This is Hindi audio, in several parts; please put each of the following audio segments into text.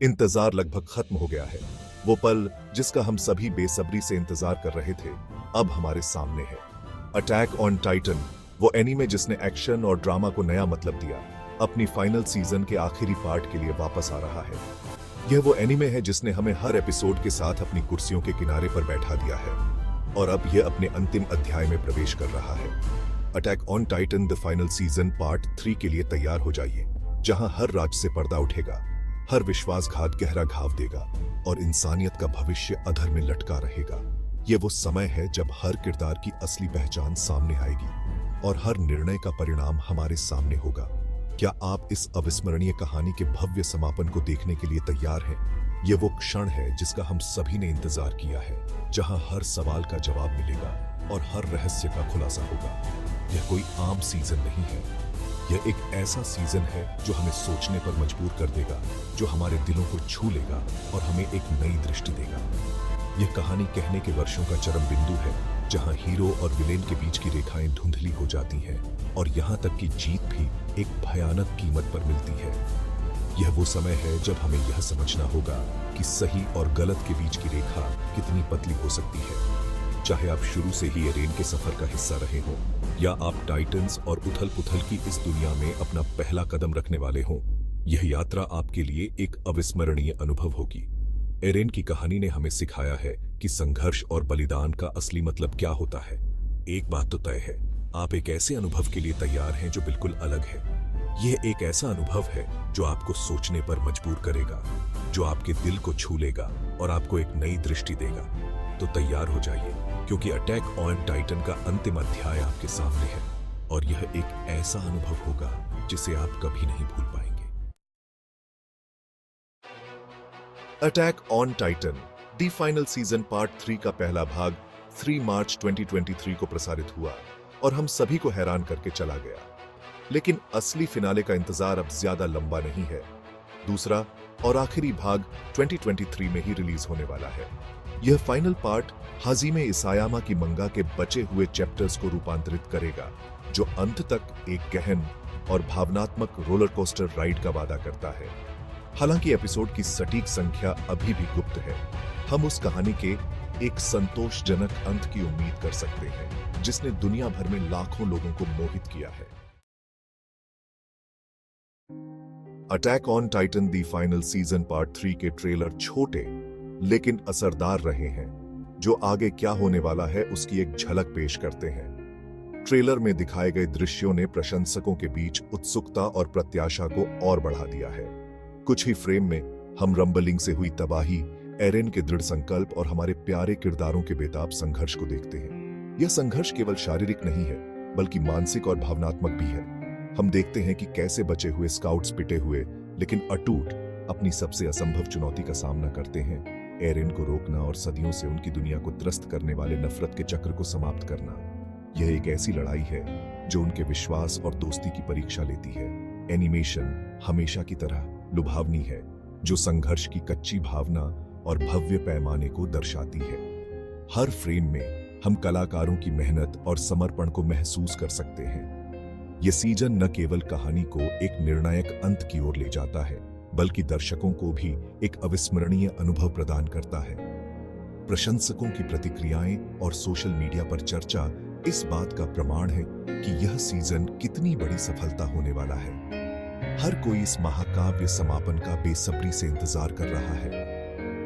इंतजार लगभग खत्म हो गया है। वो पल जिसका हम सभी बेसब्री से इंतजार कर रहे थे, अब हमारे सामने है। अटैक ऑन टाइटन, वो एनीमे जिसने एक्शन और ड्रामा को नया मतलब दिया, अपनी फाइनल सीजन के आखिरी पार्ट के लिए वापस आ रहा है। यह वो एनीमे है जिसने हमें हर एपिसोड के साथ अपनी कुर्सियों के किनारे पर बैठा दिया है और अब यह अपने अंतिम अध्याय में प्रवेश कर रहा है। Attack on Titan the final season part 3 के लिए तैयार हो जाइए, जहां हर राज से पर्दा उठेगा, हर विश्वासघात गहरा घाव देगा और इंसानियत का भविष्य अधर में लटका रहेगा। यह वो समय है जब हर किरदार की असली पहचान सामने आएगी और हर निर्णय का परिणाम हमारे सामने होगा। क्या आप इस अविस्मरणीय कहानी के भव्य समापन को देखने के लिए तैयार हैं? यह वो क्षण है जिसका हम सभी ने इंतजार किया है, जहां हर सवाल का जवाब मिलेगा और हर रहस्य का खुलासा होगा। यह कोई आम सीजन नहीं है, यह एक ऐसा सीजन है जो हमें सोचने पर मजबूर कर देगा, जो हमारे दिलों को छू लेगा और हमें एक नई दृष्टि देगा। यह कहानी कहने के वर्षों का चरम बिंदु है, जहां हीरो और विलेन के बीच की रेखाएं धुंधली हो जाती हैं और यहां तक कि जीत भी एक भयानक कीमत पर मिलती है। यह वो समय है जब हमें यह समझना होगा कि सही और गलत के बीच की रेखा कितनी पतली हो सकती है। चाहे आप शुरू से ही एरेन के सफर का हिस्सा रहे हों या आप टाइटन्स और उथल-पुथल की इस दुनिया में अपना पहला कदम रखने वाले हों, यह यात्रा आपके लिए एक अविस्मरणीय अनुभव होगी। एरेन की कहानी ने हमें सिखाया है कि संघर्ष और बलिदान का असली मतलब क्या होता है। एक बात तो तय है, आप एक ऐसे अनुभव के लिए तैयार हैं जो बिल्कुल अलग है। यह एक ऐसा अनुभव है जो आपको सोचने पर मजबूर करेगा, जो आपके दिल को छू लेगा और आपको एक नई दृष्टि देगा। तो तैयार हो जाइए, क्योंकि अटैक ऑन टाइटन का अंतिम अध्याय आपके सामने है और यह एक ऐसा अनुभव होगा जिसे आप कभी नहीं भूल पाएंगे। Attack on Titan the final season part 3 का पहला भाग 3 मार्च 2023 को प्रसारित हुआ और हम सभी को हैरान करके चला गया। लेकिन असली फिनाले का इंतजार अब ज्यादा लंबा नहीं है। दूसरा और आखिरी भाग 2023 में ही रिलीज होने वाला है। यह फाइनल पार्ट हाजिमे इसायामा की मंगा के बचे हुए चैप्टर्स को रूपांतरित करेगा, जो अंत तक एक गहन और भावनात्मक रोलर कोस्टर राइड का वादा करता है। हालांकि एपिसोड की सटीक संख्या अभी भी गुप्त है, हम उस कहानी के एक संतोषजनक अंत की उम्मीद कर सकते हैं, जिसने दुनिया भर में लाखों लोगों को मोहित किया है। Attack on Titan the final season part 3 के ट्रेलर छोटे लेकिन असरदार रहे हैं, जो आगे क्या होने वाला है उसकी एक झलक पेश करते हैं। ट्रेलर में दिखाए गए दृश्यों ने प्रशंसकों के बीच उत्सुकता और प्रत्याशा को और बढ़ा दिया है। कुछ ही फ्रेम में हम रंबलिंग से हुई तबाही, एरेन के दृढ़ संकल्प और हमारे प्यारे किरदारों के बेताब संघर्ष को देखते हैं। यह संघर्ष केवल शारीरिक नहीं है, बल्कि मानसिक और भावनात्मक भी है। हम देखते हैं कि कैसे बचे हुए स्काउट्स पिटे हुए लेकिन अटूट अपनी सबसे असंभव चुनौती का सामना करते हैं, एरेन को रोकना और सदियों से उनकी दुनिया को त्रस्त करने वाले नफरत के चक्र को समाप्त करना। यह एक ऐसी लड़ाई है जो उनके विश्वास और दोस्ती की परीक्षा लेती है। एनिमेशन हमेशा की तरह लुभावनी है, जो संघर्ष की कच्ची भावना और भव्य पैमाने को दर्शाती है। हर फ्रेम में हम कलाकारों की मेहनत और समर्पण को महसूस कर सकते हैं। यह सीजन न केवल कहानी को एक निर्णायक अंत की ओर ले जाता है, बल्कि दर्शकों को भी एक अविस्मरणीय अनुभव प्रदान करता है। प्रशंसकों की प्रतिक्रियाएं और सोशल मीडिया पर चर्चा इस बात का प्रमाण है कि यह सीजन कितनी बड़ी सफलता होने वाला है। हर कोई इस महाकाव्य समापन का बेसब्री से इंतजार कर रहा है।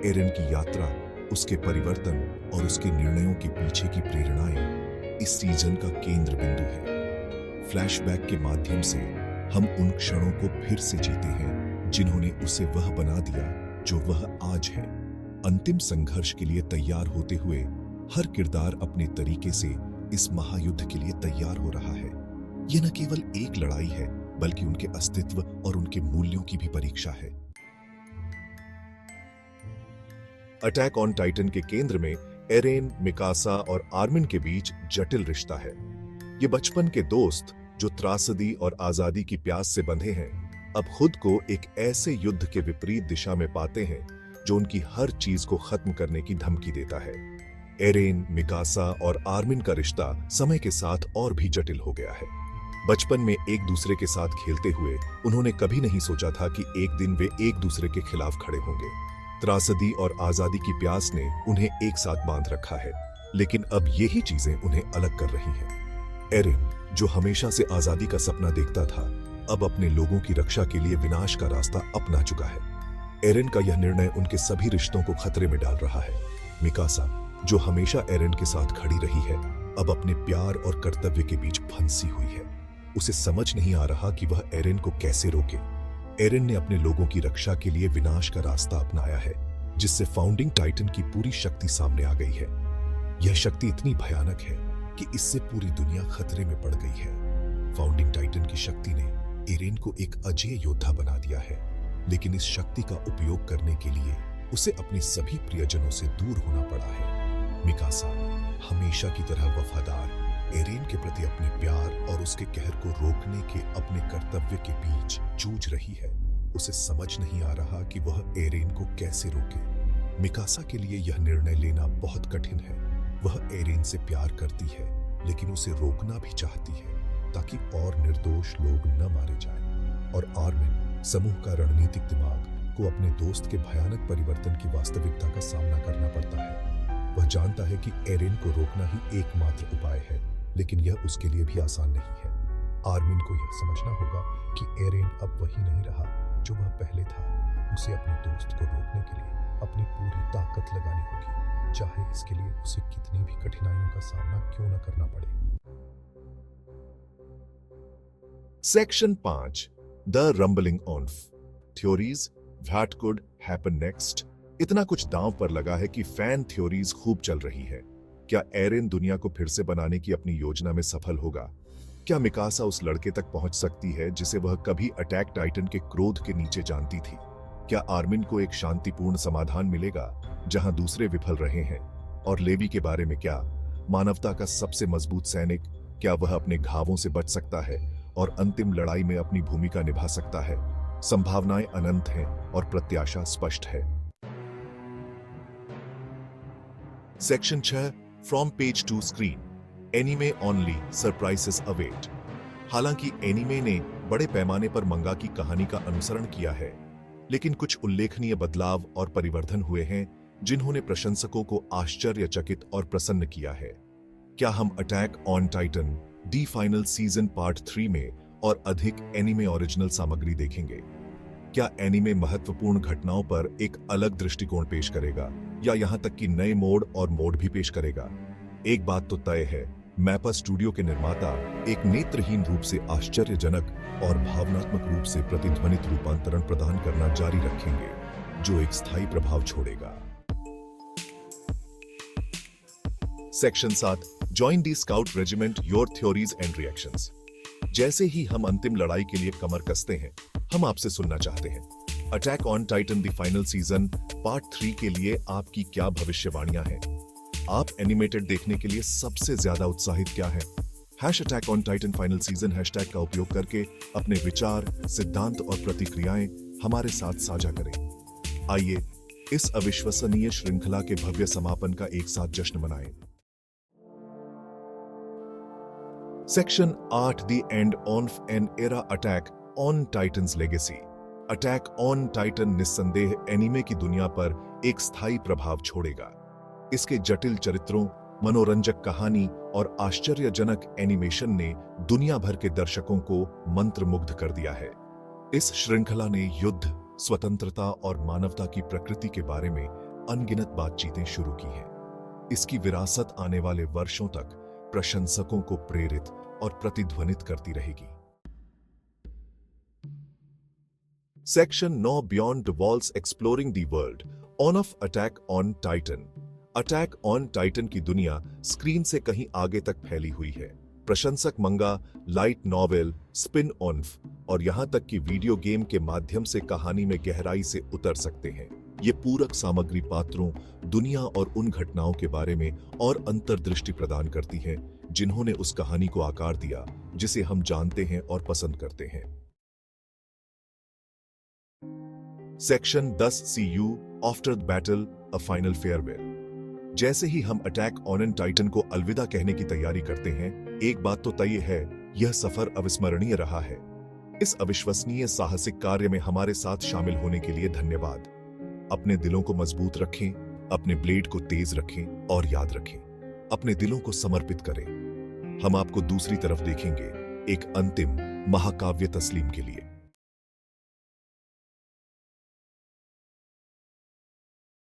एरेन की यात्रा, उसके परिवर्तन और उसके निर्णयों के पीछे की प्रेरणाएं इस सीजन का केंद्र बिंदु है। फ्लैशबैक के माध्यम से हम उन क्षणों को फिर से जीते हैं जिन्होंने उसे वह बना दिया जो वह आज है। अंतिम संघर्ष के लिए तैयार होते हुए हर किरदार अपने तरीके से इस महायुद्ध के लिए तैयार हो रहा है। यह न केवल एक लड़ाई है, बल्कि उनके अस्तित्व और उनके मूल्यों की भी परीक्षा है। अटैक ऑन टाइटन के केंद्र में एरेन, मिकासा और आर्मिन के बीच जटिल रिश्ता है। ये बचपन के दोस्त जो त्रासदी और आजादी की प्यास से बंधे हैं, अब खुद को एक ऐसे युद्ध के विपरीत दिशा में पाते हैं जो उनकी हर चीज को खत्म करने की धमकी देता है। एरेन, मिकासा और आर्मिन का रिश्ता समय के साथ और भी जटिल हो गया है। बचपन में एक दूसरे के साथ खेलते हुए उन्होंने कभी नहीं सोचा था कि एक दिन वे एक दूसरे के खिलाफ खड़े होंगे। त्रासदी और आजादी की प्यास ने उन्हें एक साथ बांध रखा है, लेकिन अब यही चीजें उन्हें अलग कर रही हैं। एरिन, जो हमेशा से आजादी का सपना देखता था, अब अपने लोगों की रक्षा के लिए विनाश का रास्ता अपना चुका है। एरिन का यह निर्णय उनके सभी रिश्तों को खतरे में डाल रहा है। मिकासा, जो हमेशा एरिन के साथ खड़ी रही है, अब अपने प्यार और कर्तव्य के बीच फंसी हुई है। उसे समझ नहीं आ रहा कि वह एरिन को कैसे रोके। एरिन ने अपने लोगों की रक्षा के लिए विनाश का रास्ता अपनाया है, जिससे फाउंडिंग टाइटन की पूरी शक्ति सामने आ गई है। यह शक्ति इतनी भयानक है कि इससे पूरी दुनिया खतरे में पड़ गई है। फाउंडिंग टाइटन की शक्ति ने एरिन को एक अजेय योद्धा बना दिया है, लेकिन इस शक्ति का उपयोग करने के लिए उसे अपने सभी प्रियजनों से दूर होना पड़ा है। मिकासा, हमेशा की तरह वफादार, एरिन के प्रति अपने प्यार और उसके कहर को रोकने के अपने कर्तव्य के बीच जूझ रही है। उसे समझ नहीं आ रहा कि वह एरिन को कैसे रोके। मिकासा के लिए यह निर्णय लेना बहुत कठिन है। वह एरिन से प्यार करती है, लेकिन उसे रोकना भी चाहती है ताकि और निर्दोष लोग न मारे जाएं। और आर्मिन, समूह का रणनीतिक दिमाग, को अपने दोस्त के भयानक परिवर्तन की वास्तविकता का सामना करना पड़ता है। वह जानता है कि एरिन को रोकना ही एकमात्र उपाय है, लेकिन यह उसके लिए भी आसान नहीं है। आर्मिन को यह समझना होगा कि एरिन अब वही नहीं रहा जो वह पहले था। उसे अपने दोस्त को रोकने के लिए अपनी पूरी ताकत लगानी होगी, चाहे इसके लिए उसे कितनी भी कठिनाइयों का सामना क्यों न करना पड़े। Section 5, the rambling of theories, what could happen next. इतना कुछ दांव पर लगा है कि फैन थ्योरीज खूब चल रही है। क्या एरिन दुनिया को फिर से बनाने की अपनी योजना में सफल होगा? क्या मिकासा उस लड़के तक पहुंच सकती है जिसे वह कभी अटैक टाइटन के क्रोध के नीचे जानती थी? क्या आर्मिन को एक शांतिपूर्ण समाधान मिलेगा जहां दूसरे विफल रहे हैं? और लेवी के बारे में क्या? मानवता का सबसे मजबूत सैनिक, क्या वह अपने घावों से बच सकता है और अंतिम लड़ाई में अपनी भूमिका निभा सकता है? संभावनाएं अनंत हैं और प्रत्याशा स्पष्ट है। Section 6, from page to screen, anime only surprises await. हालांकि एनीमे ने बड़े पैमाने पर मंगा की कहानी का अनुसरण किया है, लेकिन कुछ उल्लेखनीय बदलाव और परिवर्तन हुए हैं जिन्होंने प्रशंसकों को आश्चर्यचकित और प्रसन्न किया है। क्या हम attack on Titan the final season part 3 में और अधिक एनीमे ओरिजिनल सामग्री देखेंगे? क्या एनीमे महत्वपूर्ण घटनाओं पर एक अलग दृष्टिकोण पेश करेगा, या यहां तक कि नए मोड और मोड भी पेश करेगा? एक बात तो तय है, मैपा स्टूडियो के निर्माता एक नेत्रहीन रूप से आश्चर्यजनक और भावनात्मक रूप से प्रतिध्वनित रूपांतरण प्रदान करना जारी रखेंगे, जो एक स्थायी प्रभाव छोड़ेगा। Section 7, join the scout regiment, your theories and reactions. जैसे ही हम अंतिम लड़ाई के लिए कमर कसते हैं, हम आपसे सुनना चाहते हैं। Attack on Titan the final season part 3 के लिए आपकी क्या भविष्यवाणियां हैं? आप एनिमेटेड देखने के लिए सबसे ज्यादा उत्साहित क्या है? Attack on Titan final season hashtag का उपयोग करके अपने विचार, सिद्धांत और प्रतिक्रियाएं हमारे साथ साझा करें। आइए इस अविश्वसनीय श्रृंखला के भव्य समापन का एक साथ जश्न मनाएं। Section 8, the end of an era, attack on titans legacy. Attack on Titan निस्संदेह एनीमे की दुनिया पर एक स्थायी प्रभाव छोड़ेगा। इसके जटिल चरित्रों, मनोरंजक कहानी और आश्चर्यजनक एनिमेशन ने दुनिया भर के दर्शकों को मंत्रमुग्ध कर दिया है। इस श्रृंखला ने युद्ध, स्वतंत्रता और मानवता की प्रकृति के बारे में अनगिनत बातचीतें शुरू की हैं। इसकी विरासत आने वाले वर्षों तक प्रशंसकों को प्रेरित और प्रतिध्वनित करती रहेगी। Section 9, beyond the walls, exploring the world on off attack on Titan. Attack on Titan की दुनिया स्क्रीन से कहीं आगे तक फैली हुई है। प्रशंसक मंगा, लाइट नॉवेल, स्पिन ऑफ और यहां तक कि वीडियो गेम के माध्यम से कहानी में गहराई से उतर सकते हैं। ये पूरक सामग्री पात्रों, दुनिया और उन घटनाओं के बारे में और अंतर्दृष्टि प्रदान करती है जिन्होंने उस कहानी को आकार दिया जिसे हम जानते हैं और पसंद करते हैं। Section 10, see you after the battle, a final farewell. जैसे ही हम अटैक ऑन टाइटन को अलविदा कहने की तैयारी करते हैं, एक बात तो तय है, यह सफर अविस्मरणीय रहा है। इस अविश्वसनीय साहसिक कार्य में हमारे साथ शामिल होने के लिए धन्यवाद। अपने दिलों को मजबूत रखें, अपने ब्लेड को तेज रखें और याद रखें, अपने दिलों को समर्पित करें। हम आपको दूसरी तरफ देखेंगे, एक अंतिम महाकाव्य तस्लीम के लिए।